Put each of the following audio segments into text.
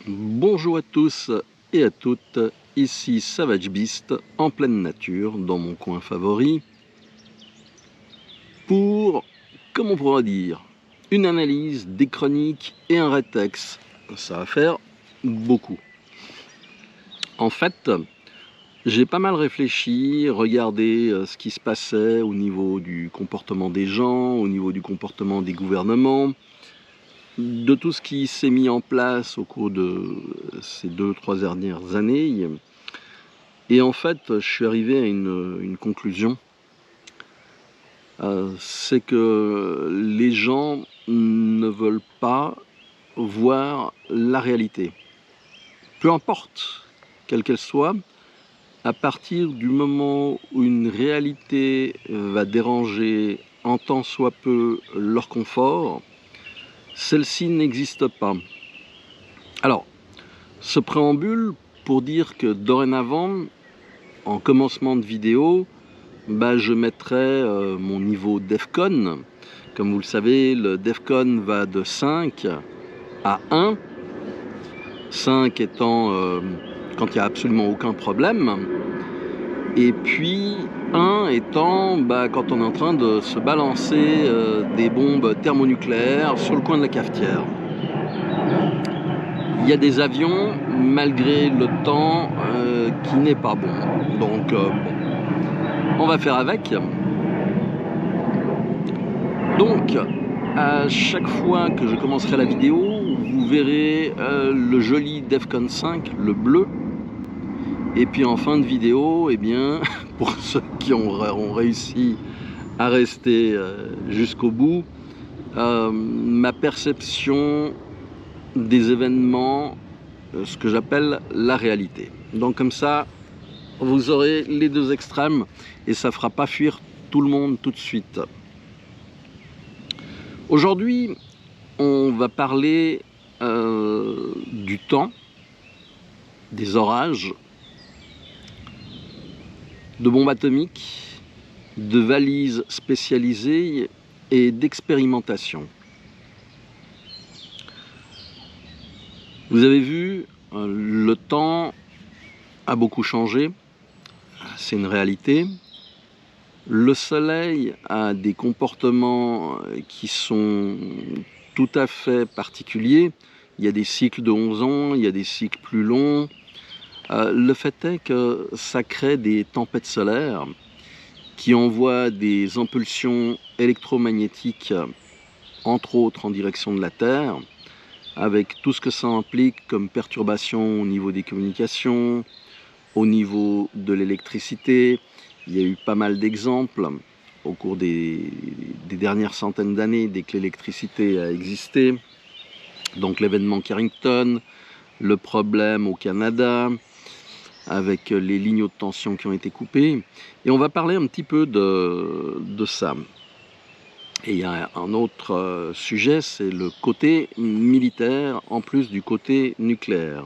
Bonjour à tous et à toutes, ici Savage Beast en pleine nature dans mon coin favori pour, comment on pourra dire, une analyse, des chroniques et un rétex. Ça va faire beaucoup. En fait, j'ai pas mal réfléchi, regardé ce qui se passait au niveau du comportement des gens, au niveau du comportement des gouvernements, de tout ce qui s'est mis en place au cours de ces 2-3 dernières années. Et en fait, je suis arrivé à une conclusion. C'est que les gens ne veulent pas voir la réalité. Peu importe quelle qu'elle soit, à partir du moment où une réalité va déranger en tant soit peu leur confort, celle-ci n'existe pas. Alors, ce préambule pour dire que dorénavant, en commencement de vidéo, je mettrai mon niveau DEFCON. Comme vous le savez, le DEFCON va de 5 à 1. 5 étant quand il n'y a absolument aucun problème. Et puis 1 étant quand on est en train de se balancer des bombes thermonucléaires sur le coin de la cafetière. Il y a des avions, malgré le temps qui n'est pas bon. Donc on va faire avec. Donc, à chaque fois que je commencerai la vidéo, vous verrez le joli DEFCON 5, le bleu. Et puis en fin de vidéo, eh bien, pour ceux qui ont réussi à rester jusqu'au bout, ma perception des événements, ce que j'appelle la réalité. Donc comme ça, vous aurez les deux extrêmes et ça ne fera pas fuir tout le monde tout de suite. Aujourd'hui, on va parler du temps, des orages, de bombes atomiques, de valises spécialisées et d'expérimentation. Vous avez vu, le temps a beaucoup changé, c'est une réalité. Le soleil a des comportements qui sont tout à fait particuliers. Il y a des cycles de 11 ans, il y a des cycles plus longs. Le fait est que ça crée des tempêtes solaires qui envoient des impulsions électromagnétiques, entre autres en direction de la Terre, avec tout ce que ça implique comme perturbation au niveau des communications, au niveau de l'électricité. Il y a eu pas mal d'exemples au cours des dernières centaines d'années dès que l'électricité a existé. Donc l'événement Carrington, le problème au Canada, avec les lignes haute tension qui ont été coupées. Et on va parler un petit peu de ça. Et il y a un autre sujet, c'est le côté militaire en plus du côté nucléaire.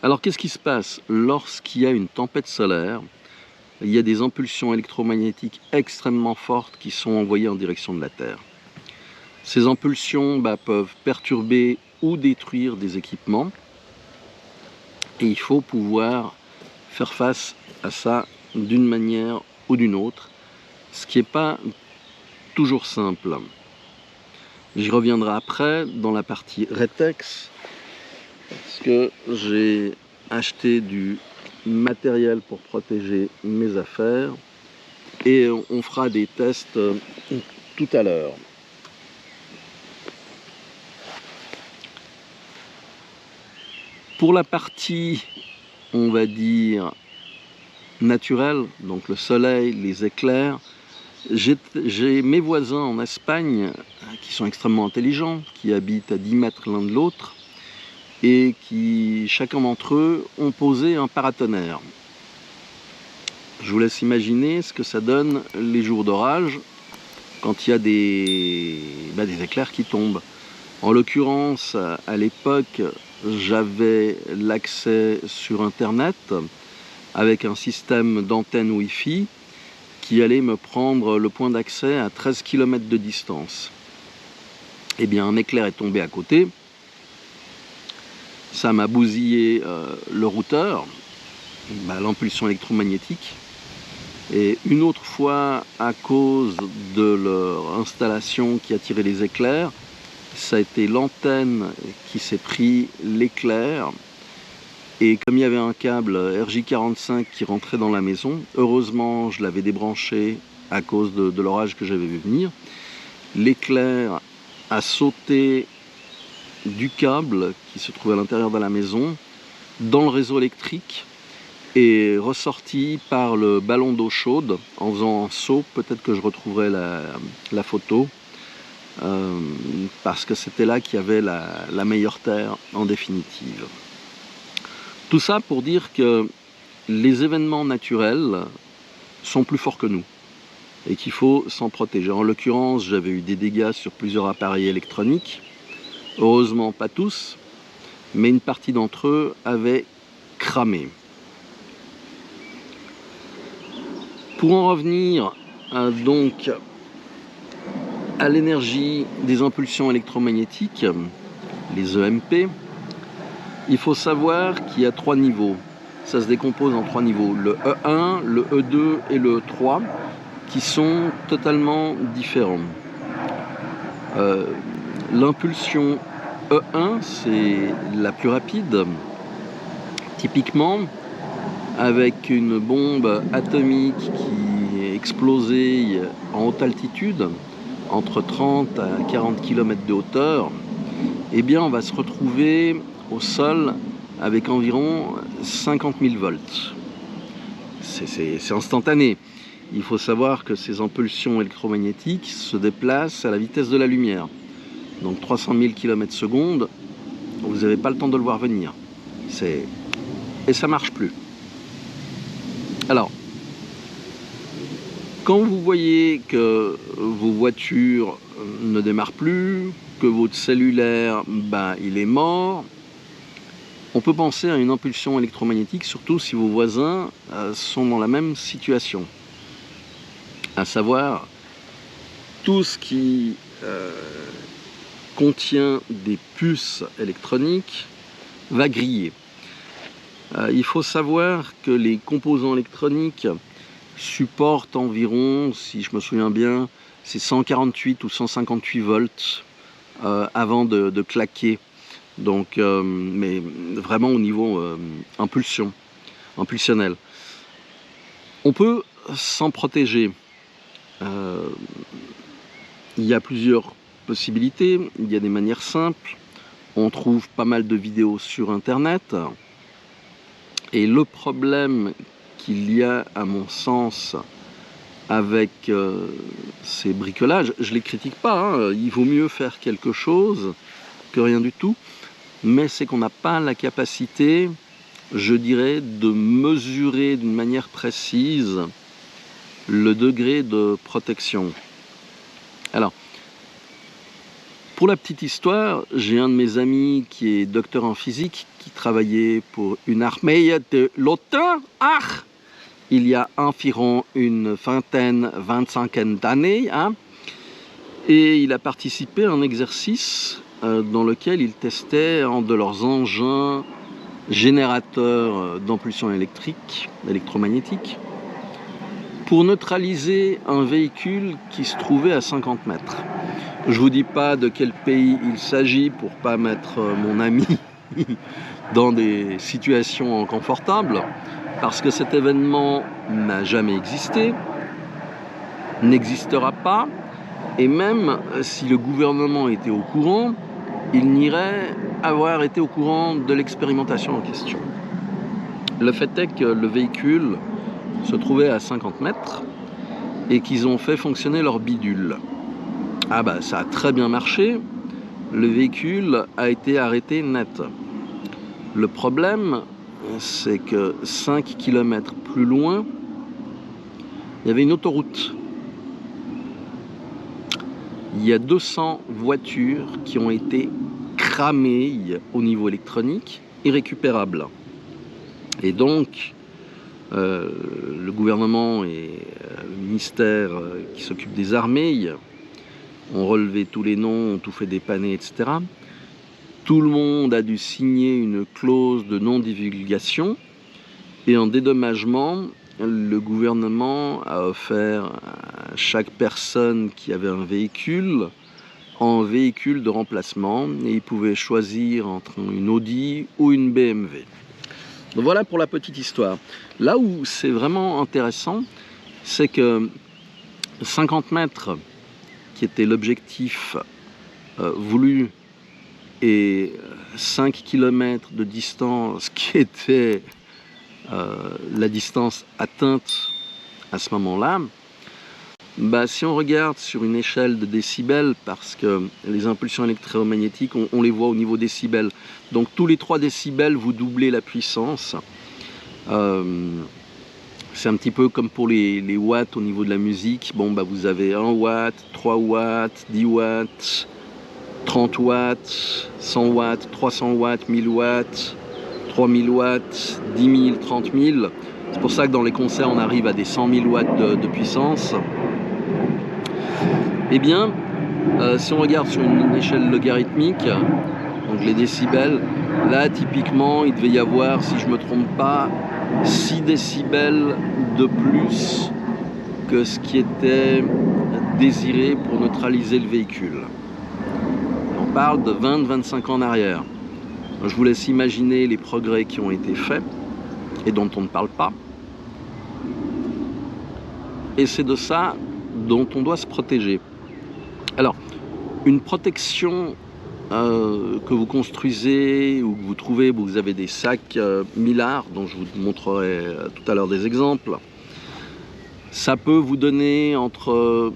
Alors qu'est-ce qui se passe lorsqu'il y a une tempête solaire? Il y a des impulsions électromagnétiques extrêmement fortes qui sont envoyées en direction de la Terre. Ces impulsions peuvent perturber ou détruire des équipements et il faut pouvoir faire face à ça d'une manière ou d'une autre, ce qui n'est pas toujours simple. J'y reviendrai après dans la partie rétex parce que j'ai acheté du matériel pour protéger mes affaires et on fera des tests tout à l'heure. Pour la partie, on va dire, naturelle, donc le soleil, les éclairs, j'ai mes voisins en Espagne qui sont extrêmement intelligents, qui habitent à 10 mètres l'un de l'autre et qui, chacun d'entre eux, ont posé un paratonnerre. Je vous laisse imaginer ce que ça donne les jours d'orage quand il y a des éclairs qui tombent. En l'occurrence, à l'époque, j'avais l'accès sur Internet avec un système d'antenne Wi-Fi qui allait me prendre le point d'accès à 13 km de distance. Eh bien, un éclair est tombé à côté. ça m'a bousillé le routeur, l'impulsion électromagnétique. Et une autre fois, à cause de leur installation qui a tiré les éclairs, ça a été l'antenne qui s'est pris l'éclair. Et comme il y avait un câble RJ45 qui rentrait dans la maison, heureusement je l'avais débranché à cause de l'orage que j'avais vu venir. L'éclair a sauté du câble qui se trouvait à l'intérieur de la maison dans le réseau électrique et ressorti par le ballon d'eau chaude en faisant un saut. Peut-être que je retrouverai la photo parce que c'était là qu'il y avait la meilleure terre en définitive. Tout ça pour dire que les événements naturels sont plus forts que nous et qu'il faut s'en protéger. En l'occurrence, j'avais eu des dégâts sur plusieurs appareils électroniques. Heureusement pas tous, mais une partie d'entre eux avaient cramé. Pour en revenir donc à l'énergie des impulsions électromagnétiques, les EMP, il faut savoir qu'il y a 3 niveaux. Ça se décompose en 3 niveaux, le E1, le E2 et le E3, qui sont totalement différents. L'impulsion E1, c'est la plus rapide. Typiquement, avec une bombe atomique qui est explosée en haute altitude, entre 30 à 40 km de hauteur, eh bien on va se retrouver au sol avec environ 50 000 volts. C'est instantané. Il faut savoir que ces impulsions électromagnétiques se déplacent à la vitesse de la lumière. Donc 300 000 km/s, vous n'avez pas le temps de le voir venir. Et ça ne marche plus. Alors, quand vous voyez que vos voitures ne démarrent plus, que votre cellulaire, il est mort, on peut penser à une impulsion électromagnétique, surtout si vos voisins sont dans la même situation. À savoir, tout ce qui contient des puces électroniques va griller. Il faut savoir que les composants électroniques supportent environ, si je me souviens bien, c'est 148 ou 158 volts avant de claquer. Donc, mais vraiment au niveau impulsionnel. On peut s'en protéger. Il y a plusieurs possibilités, il y a des manières simples. On trouve pas mal de vidéos sur Internet. Et le problème qu'il y a, à mon sens, avec ces bricolages, je ne les critique pas, il vaut mieux faire quelque chose que rien du tout, mais c'est qu'on n'a pas la capacité, je dirais, de mesurer d'une manière précise le degré de protection. Alors, pour la petite histoire, j'ai un de mes amis qui est docteur en physique, qui travaillait pour une armée de l'OTAN, il y a environ une vingtaine d'années, et il a participé à un exercice dans lequel il testait un de leurs engins générateurs d'impulsion électromagnétique, pour neutraliser un véhicule qui se trouvait à 50 mètres. Je ne vous dis pas de quel pays il s'agit pour ne pas mettre mon ami dans des situations inconfortables, parce que cet événement n'a jamais existé, n'existera pas, et même si le gouvernement était au courant, il nierait avoir été au courant de l'expérimentation en question. Le fait est que le véhicule se trouvait à 50 mètres et qu'ils ont fait fonctionner leur bidule. Ça a très bien marché, le véhicule a été arrêté net. Le problème, c'est que 5 km plus loin, il y avait une autoroute. Il y a 200 voitures qui ont été cramées au niveau électronique, irrécupérables. Et donc, le gouvernement et le ministère qui s'occupe des armées ont relevé tous les noms, ont tout fait dépanner, etc. Tout le monde a dû signer une clause de non-divulgation et en dédommagement, le gouvernement a offert à chaque personne qui avait un véhicule en véhicule de remplacement et il pouvait choisir entre une Audi ou une BMW. Donc voilà pour la petite histoire. Là où c'est vraiment intéressant, c'est que 50 mètres, qui était l'objectif voulu, et 5 km de distance, qui était la distance atteinte à ce moment-là, si on regarde sur une échelle de décibels, parce que les impulsions électromagnétiques, on les voit au niveau décibels, donc tous les 3 décibels, vous doublez la puissance. C'est un petit peu comme pour les watts au niveau de la musique. Bon, vous avez 1 watt, 3 watts, 10 watts, 30 watts, 100 watts, 300 watts, 1000 watts, 3000 watts, 10 000, 30 000. C'est pour ça que dans les concerts, on arrive à des 100 000 watts de puissance. Eh bien, si on regarde sur une échelle logarithmique, donc les décibels, là, typiquement, il devait y avoir, si je ne me trompe pas, 6 décibels de plus que ce qui était désiré pour neutraliser le véhicule. On parle de 20-25 ans en arrière. Je vous laisse imaginer les progrès qui ont été faits et dont on ne parle pas. Et c'est de ça dont on doit se protéger. Alors, une protection que vous construisez ou que vous trouvez, vous avez des sacs Millard, dont je vous montrerai tout à l'heure des exemples. Ça peut vous donner entre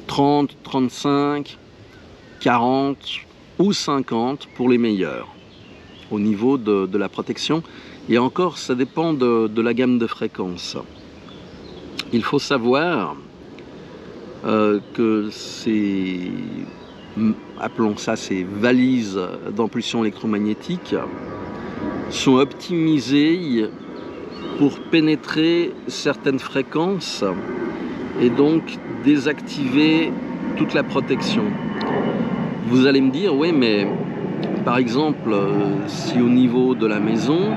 30, 35, 40 ou 50 pour les meilleurs au niveau de la protection. Et encore, ça dépend de la gamme de fréquences. Il faut savoir que ces, appelons ça ces valises d'impulsion électromagnétique, sont optimisées pour pénétrer certaines fréquences et donc désactiver toute la protection. Vous allez me dire, oui, mais par exemple, si au niveau de la maison,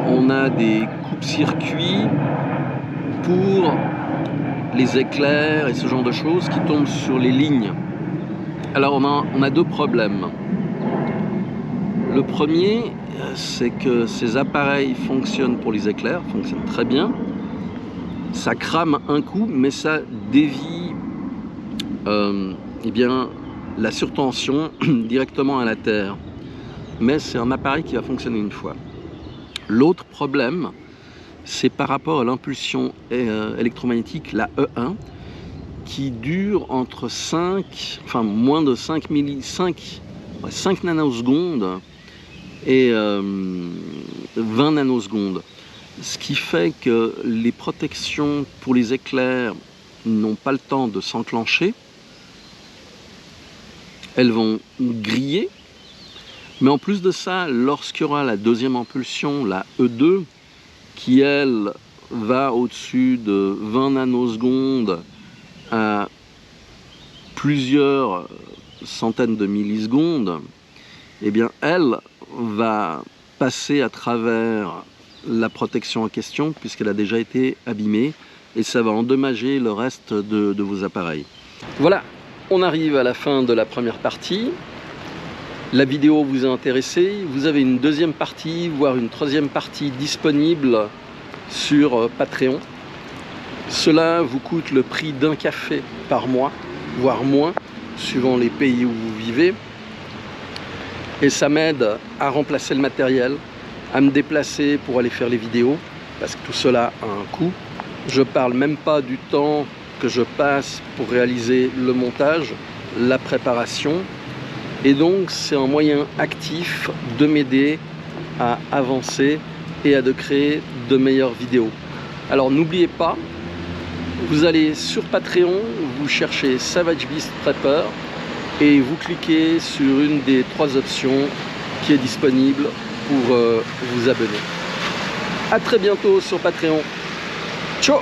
on a des coupe-circuits pour les éclairs et ce genre de choses qui tombent sur les lignes. Alors on a 2 problèmes. Le premier, c'est que ces appareils fonctionnent pour les éclairs, fonctionnent très bien. Ça crame un coup, mais ça dévie la surtension directement à la terre. Mais c'est un appareil qui va fonctionner une fois. L'autre problème, c'est par rapport à l'impulsion électromagnétique, la E1, qui dure entre 5 nanosecondes et 20 nanosecondes. Ce qui fait que les protections pour les éclairs n'ont pas le temps de s'enclencher. Elles vont griller. Mais en plus de ça, lorsqu'il y aura la deuxième impulsion, la E2, qui elle va au-dessus de 20 nanosecondes à plusieurs centaines de millisecondes, eh bien elle va passer à travers la protection en question puisqu'elle a déjà été abîmée et ça va endommager le reste de vos appareils. Voilà, on arrive à la fin de la première partie. La vidéo vous a intéressé, vous avez une deuxième partie, voire une troisième partie disponible sur Patreon. Cela vous coûte le prix d'un café par mois, voire moins, suivant les pays où vous vivez. Et ça m'aide à remplacer le matériel, à me déplacer pour aller faire les vidéos, parce que tout cela a un coût. Je parle même pas du temps que je passe pour réaliser le montage, la préparation. Et donc c'est un moyen actif de m'aider à avancer et à créer de meilleures vidéos. Alors n'oubliez pas, vous allez sur Patreon, vous cherchez Savage Beast Prepper et vous cliquez sur une des 3 options qui est disponible pour vous abonner. A très bientôt sur Patreon. Ciao!